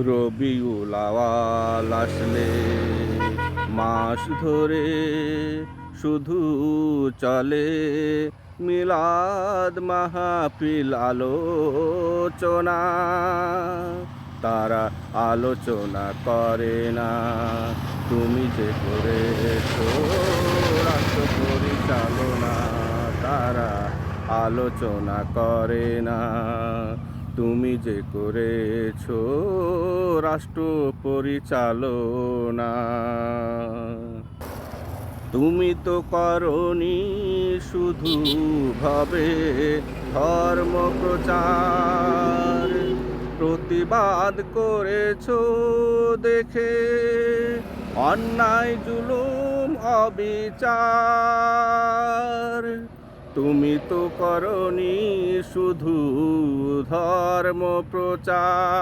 রবিউল আওয়াল আসলে মাস ধরে শুধু চলে মিলাদ মাহফিল আলোচনা। তারা আলোচনা করে না তুমি যে করেছো রাষ্ট্র পরিচালনা। তারা আলোচনা করে না তুমি যে করেছো রাষ্ট্র পরিচালনা। তুমি তো করনি শুধু ভাবে ধর্ম প্রচার, প্রতিবাদ করেছো দেখে অন্যায় জুলুম অবিচার। তুমি তো করনি শুধু ধর্ম প্রচার।